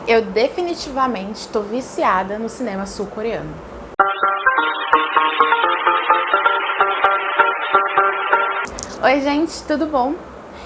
Eu definitivamente tô viciada no cinema sul-coreano. Oi gente, tudo bom?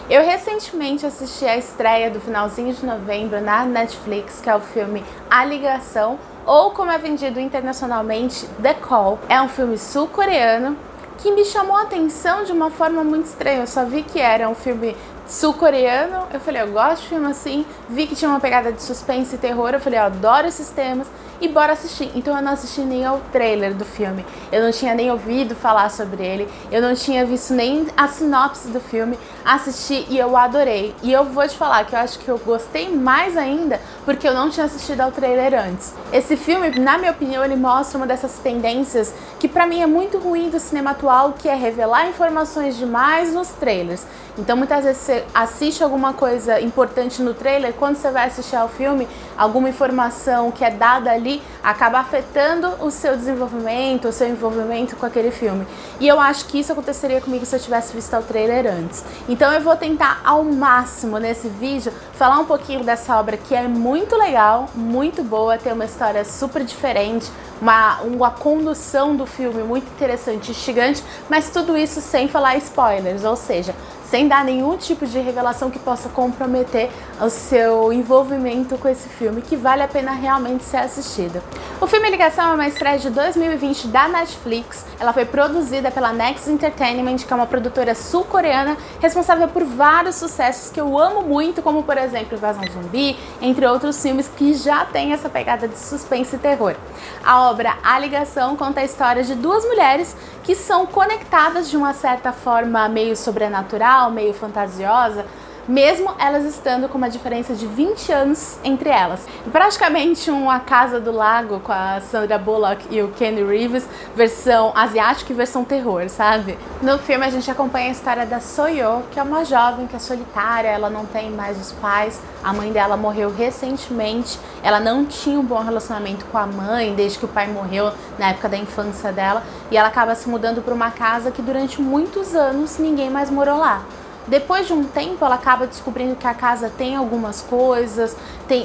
Eu recentemente assisti a estreia do finalzinho de novembro na Netflix, que é o filme A Ligação, ou como é vendido internacionalmente, The Call. É um filme sul-coreano que me chamou a atenção de uma forma muito estranha. Eu só vi que era um filme sul-coreano, eu falei, eu gosto de filme assim, vi que tinha uma pegada de suspense e terror, eu falei, eu adoro esses temas e bora assistir. Então eu não assisti nem ao trailer do filme, eu não tinha nem ouvido falar sobre ele, eu não tinha visto nem a sinopse do filme, assisti e eu adorei. E eu vou te falar que eu acho que eu gostei mais ainda porque eu não tinha assistido ao trailer antes. Esse filme, na minha opinião, ele mostra uma dessas tendências que pra mim é muito ruim do cinema atual, que é revelar informações demais nos trailers. Então muitas vezes você assiste alguma coisa importante no trailer, quando você vai assistir ao filme, alguma informação que é dada ali acaba afetando o seu desenvolvimento, o seu envolvimento com aquele filme. E eu acho que isso aconteceria comigo se eu tivesse visto o trailer antes. Então eu vou tentar ao máximo nesse vídeo falar um pouquinho dessa obra que é muito legal, muito boa, tem uma história super diferente, uma condução do filme muito interessante, instigante, mas tudo isso sem falar spoilers, ou seja, sem dar nenhum tipo de revelação que possa comprometer o seu envolvimento com esse filme, que vale a pena realmente ser assistido. O filme Ligação é uma estreia de 2020 da Netflix. Ela foi produzida pela Next Entertainment, que é uma produtora sul-coreana responsável por vários sucessos que eu amo muito, como por exemplo Invasão Zumbi, entre outros filmes que já têm essa pegada de suspense e terror. A obra A Ligação conta a história de duas mulheres que são conectadas de uma certa forma meio sobrenatural, meio fantasiosa, mesmo elas estando com uma diferença de 20 anos entre elas. Praticamente uma Casa do Lago com a Sandra Bullock e o Keanu Reeves, versão asiática e versão terror, sabe? No filme a gente acompanha a história da Soyo, que é uma jovem que é solitária, ela não tem mais os pais, a mãe dela morreu recentemente, ela não tinha um bom relacionamento com a mãe desde que o pai morreu na época da infância dela, e ela acaba se mudando para uma casa que durante muitos anos ninguém mais morou lá. Depois de um tempo, ela acaba descobrindo que a casa tem algumas coisas,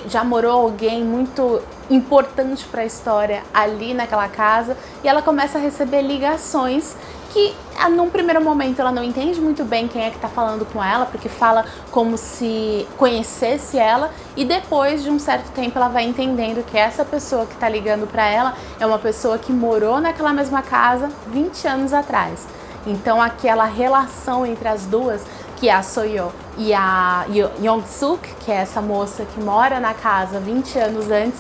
já morou alguém muito importante para a história ali naquela casa, e ela começa a receber ligações que, num primeiro momento, ela não entende muito bem quem é que está falando com ela, porque fala como se conhecesse ela, e depois de um certo tempo ela vai entendendo que essa pessoa que está ligando para ela é uma pessoa que morou naquela mesma casa 20 anos atrás. Então aquela relação entre as duas, que é a Soyo e a Young-suk, que é essa moça que mora na casa 20 anos antes,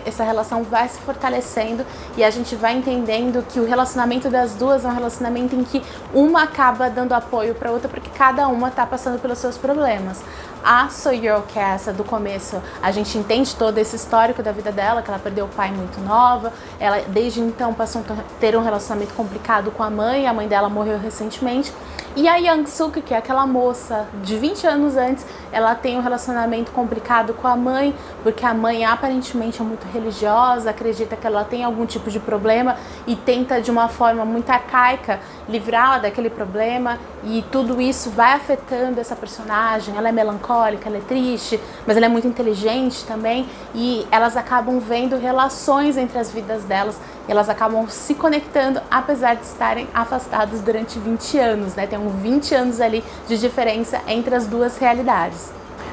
essa relação vai se fortalecendo e a gente vai entendendo que o relacionamento das duas é um relacionamento em que uma acaba dando apoio para outra porque cada uma está passando pelos seus problemas. A Soyo, que é essa do começo, a gente entende todo esse histórico da vida dela, que ela perdeu o pai muito nova, ela desde então passou a ter um relacionamento complicado com a mãe dela morreu recentemente. E a Young-suk, que é aquela moça de 20 anos antes, ela tem um relacionamento complicado com a mãe, porque a mãe aparentemente é muito religiosa, acredita que ela tem algum tipo de problema e tenta de uma forma muito arcaica livrá-la daquele problema, e tudo isso vai afetando essa personagem. Ela é melancólica, ela é triste, mas ela é muito inteligente também, e elas acabam vendo relações entre as vidas delas, e elas acabam se conectando apesar de estarem afastadas durante 20 anos, né? Tem uns 20 anos ali de diferença entre as duas realidades.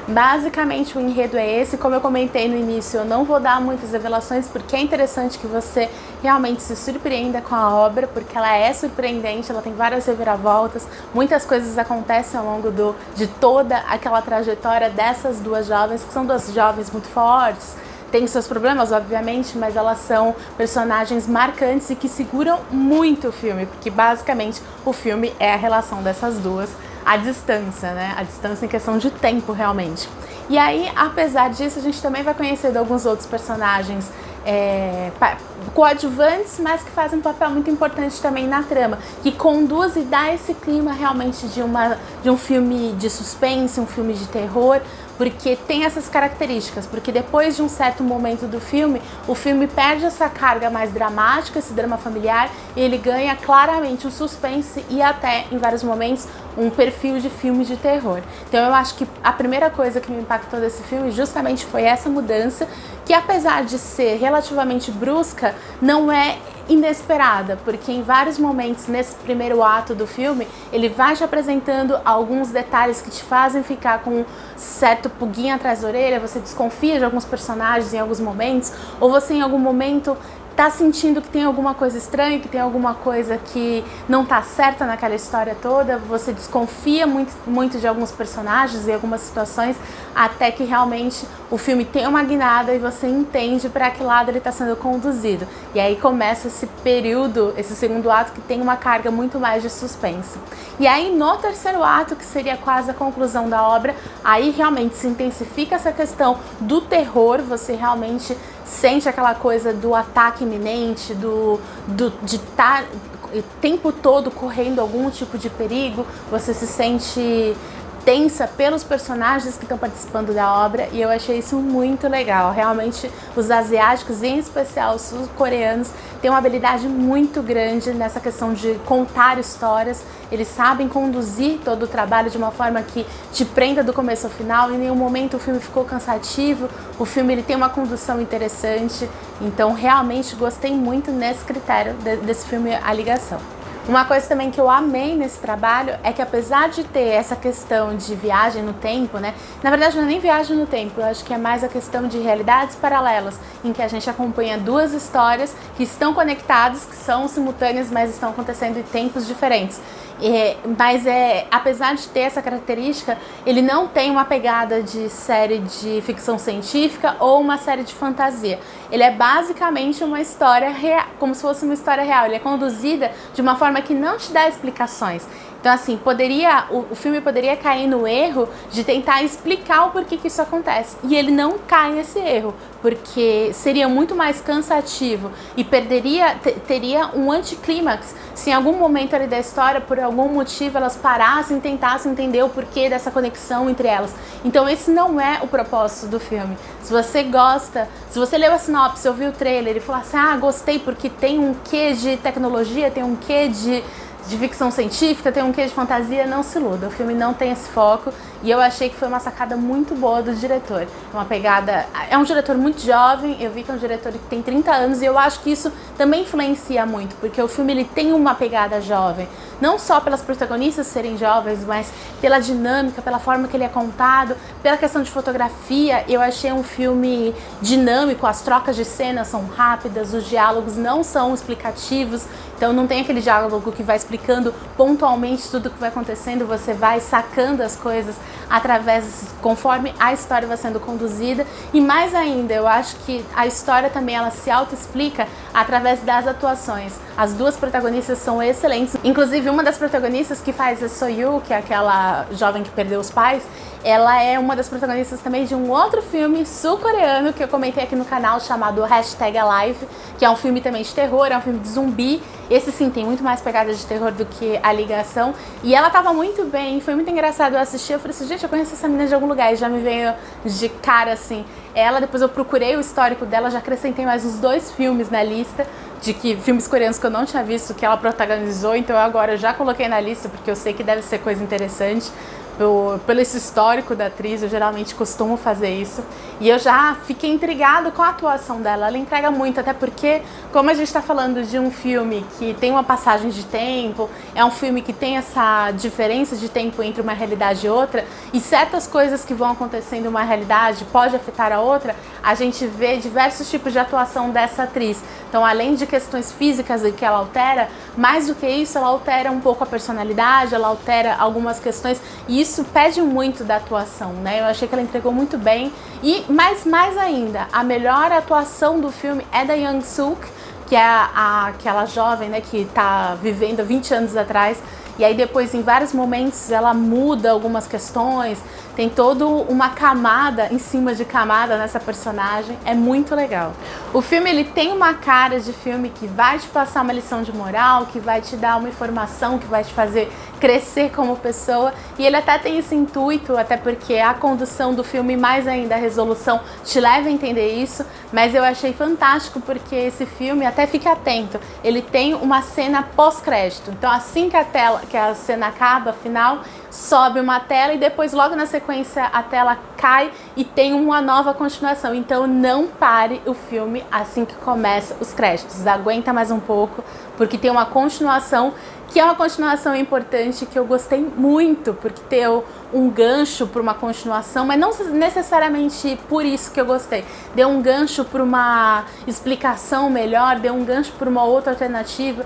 Basicamente o enredo é esse. Como eu comentei no início, eu não vou dar muitas revelações porque é interessante que você realmente se surpreenda com a obra, porque ela é surpreendente, ela tem várias reviravoltas, muitas coisas acontecem ao longo de toda aquela trajetória dessas duas jovens, que são duas jovens muito fortes, tem seus problemas, obviamente, mas elas são personagens marcantes e que seguram muito o filme, porque basicamente o filme é a relação dessas duas à distância, né? A distância em questão de tempo, realmente. E aí, apesar disso, a gente também vai conhecer alguns outros personagens coadjuvantes, mas que fazem um papel muito importante também na trama, que conduz e dá esse clima realmente de um filme de suspense, um filme de terror, porque tem essas características, porque depois de um certo momento do filme, o filme perde essa carga mais dramática, esse drama familiar, e ele ganha claramente um suspense e até, em vários momentos, um perfil de filme de terror. Então eu acho que a primeira coisa que me impactou desse filme justamente foi essa mudança, que apesar de ser relativamente brusca, não é inesperada, porque em vários momentos nesse primeiro ato do filme, ele vai te apresentando alguns detalhes que te fazem ficar com um certo pulguinho atrás da orelha, você desconfia de alguns personagens em alguns momentos, ou você em algum momento tá sentindo que tem alguma coisa estranha, que tem alguma coisa que não tá certa naquela história toda, você desconfia muito de alguns personagens e algumas situações, até que realmente o filme tem uma guinada e você entende para que lado ele está sendo conduzido. E aí começa esse período, esse segundo ato, que tem uma carga muito mais de suspense. E aí no terceiro ato, que seria quase a conclusão da obra, aí realmente se intensifica essa questão do terror, você realmente sente aquela coisa do ataque iminente, de estar o tempo todo correndo algum tipo de perigo, você se sente tensa pelos personagens que estão participando da obra, e eu achei isso muito legal. Realmente os asiáticos, e em especial os sul-coreanos, têm uma habilidade muito grande nessa questão de contar histórias. Eles sabem conduzir todo o trabalho de uma forma que te prenda do começo ao final. Em nenhum momento o filme ficou cansativo, o filme ele tem uma condução interessante, então realmente gostei muito nesse critério desse filme A Ligação. Uma coisa também que eu amei nesse trabalho é que, apesar de ter essa questão de viagem no tempo, né? Na verdade não é nem viagem no tempo, eu acho que é mais a questão de realidades paralelas, em que a gente acompanha duas histórias que estão conectadas, que são simultâneas, mas estão acontecendo em tempos diferentes. Mas apesar de ter essa característica, ele não tem uma pegada de série de ficção científica ou uma série de fantasia. Ele é basicamente uma história real, como se fosse uma história real. Ele é conduzida de uma forma que não te dá explicações. Então, assim, o filme poderia cair no erro de tentar explicar o porquê que isso acontece. E ele não cai nesse erro, porque seria muito mais cansativo e teria um anticlímax se em algum momento ali da história, por algum motivo, elas parassem e tentassem entender o porquê dessa conexão entre elas. Então, esse não é o propósito do filme. Se você gosta, se você leu a sinopse, ouviu o trailer e falou assim, gostei porque tem um quê de tecnologia, tem um quê de ficção científica, tem um quê de fantasia, não se iluda. O filme não tem esse foco e eu achei que foi uma sacada muito boa do diretor. É um diretor muito jovem, eu vi que é um diretor que tem 30 anos e eu acho que isso também influencia muito, porque o filme ele tem uma pegada jovem. Não só pelas protagonistas serem jovens, mas pela dinâmica, pela forma que ele é contado, pela questão de fotografia. Eu achei um filme dinâmico, as trocas de cena são rápidas, os diálogos não são explicativos, então não tem aquele diálogo que vai explicando pontualmente tudo o que vai acontecendo, você vai sacando as coisas conforme a história vai sendo conduzida. E mais ainda, eu acho que a história também ela se auto-explica através das atuações. As duas protagonistas são excelentes, inclusive uma das protagonistas que faz a Soyu, que é aquela jovem que perdeu os pais, ela é uma das protagonistas também de um outro filme sul-coreano que eu comentei aqui no canal, chamado #Alive, que é um filme também de terror, é um filme de zumbi. Esse sim tem muito mais pegada de terror do que A Ligação. E ela tava muito bem, foi muito engraçado eu assistir. Eu falei assim, gente, eu conheço essa menina de algum lugar, e já me veio de cara assim. Depois eu procurei o histórico dela, já acrescentei mais uns 2 filmes na lista, filmes coreanos que eu não tinha visto, que ela protagonizou, então agora eu já coloquei na lista, porque eu sei que deve ser coisa interessante. Pelo esse histórico da atriz, eu geralmente costumo fazer isso. E eu já fiquei intrigado com a atuação dela. Ela entrega muito, até porque, como a gente está falando de um filme que tem uma passagem de tempo, é um filme que tem essa diferença de tempo entre uma realidade e outra, e certas coisas que vão acontecendo em uma realidade pode afetar a outra, a gente vê diversos tipos de atuação dessa atriz. Então, além de questões físicas que ela altera, mais do que isso, ela altera um pouco a personalidade, ela altera algumas questões, e isso pede muito da atuação, né? Eu achei que ela entregou muito bem. Mas mais ainda, a melhor atuação do filme é da Young Suk, que é aquela jovem, né, que tá vivendo há 20 anos atrás. E aí depois, em vários momentos, ela muda algumas questões. tem toda uma camada em cima de camada nessa personagem, é muito legal. O filme ele tem uma cara de filme que vai te passar uma lição de moral, que vai te dar uma informação, que vai te fazer crescer como pessoa, e ele até tem esse intuito, até porque a condução do filme, mais ainda a resolução, te leva a entender isso, mas eu achei fantástico porque esse filme, até fique atento, ele tem uma cena pós-crédito, então assim que a cena acaba, final, sobe uma tela e depois logo na sequência a tela cai e tem uma nova continuação, então não pare o filme assim que começa os créditos, aguenta mais um pouco, porque tem uma continuação, que é uma continuação importante, que eu gostei muito, porque deu um gancho para uma continuação, mas não necessariamente por isso que eu gostei. Deu um gancho para uma explicação melhor, deu um gancho para uma outra alternativa,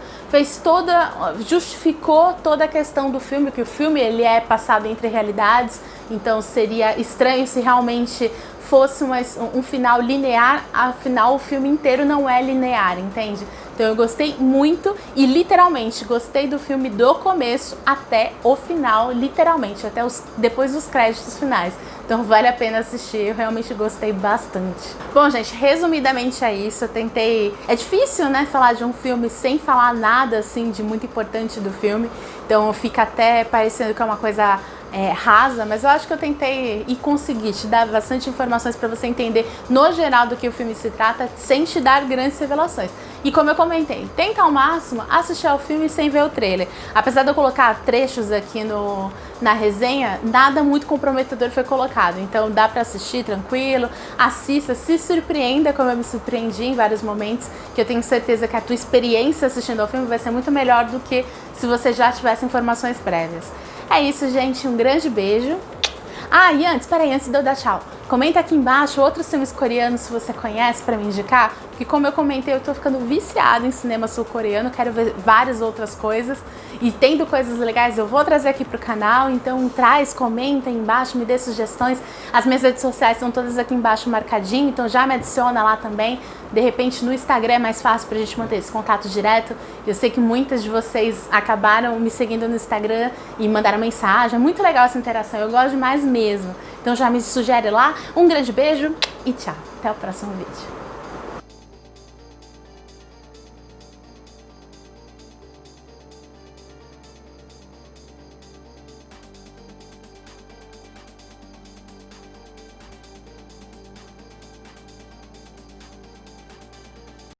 justificou toda a questão do filme, que o filme ele é passado entre realidades, então seria estranho se realmente fosse um final linear, afinal o filme inteiro não é linear, entende? Então eu gostei muito e literalmente gostei do filme do começo até o final, literalmente, depois dos créditos finais. Então vale a pena assistir, eu realmente gostei bastante. Bom, gente, resumidamente é isso. Eu tentei... É difícil, né, falar de um filme sem falar nada, assim, de muito importante do filme. Então fica até parecendo que é uma coisa... rasa, mas eu acho que eu tentei e consegui te dar bastante informações para você entender no geral do que o filme se trata, sem te dar grandes revelações. E como eu comentei, tenta ao máximo assistir ao filme sem ver o trailer. Apesar de eu colocar trechos aqui na resenha, nada muito comprometedor foi colocado, então dá para assistir tranquilo, assista, se surpreenda como eu me surpreendi em vários momentos, que eu tenho certeza que a tua experiência assistindo ao filme vai ser muito melhor do que se você já tivesse informações prévias. É isso, gente. Um grande beijo. Ah, e antes de eu dar tchau, comenta aqui embaixo outros filmes coreanos se você conhece pra me indicar, porque como eu comentei, eu tô ficando viciada em cinema sul-coreano, quero ver várias outras coisas e tendo coisas legais eu vou trazer aqui pro canal, então comenta aí embaixo, me dê sugestões. As minhas redes sociais estão todas aqui embaixo marcadinho, então já me adiciona lá também. De repente no Instagram é mais fácil pra gente manter esse contato direto. Eu sei que muitas de vocês acabaram me seguindo no Instagram e mandaram mensagem, é muito legal essa interação, eu gosto demais mesmo. Então já me sugere lá. Um grande beijo e tchau. Até o próximo vídeo.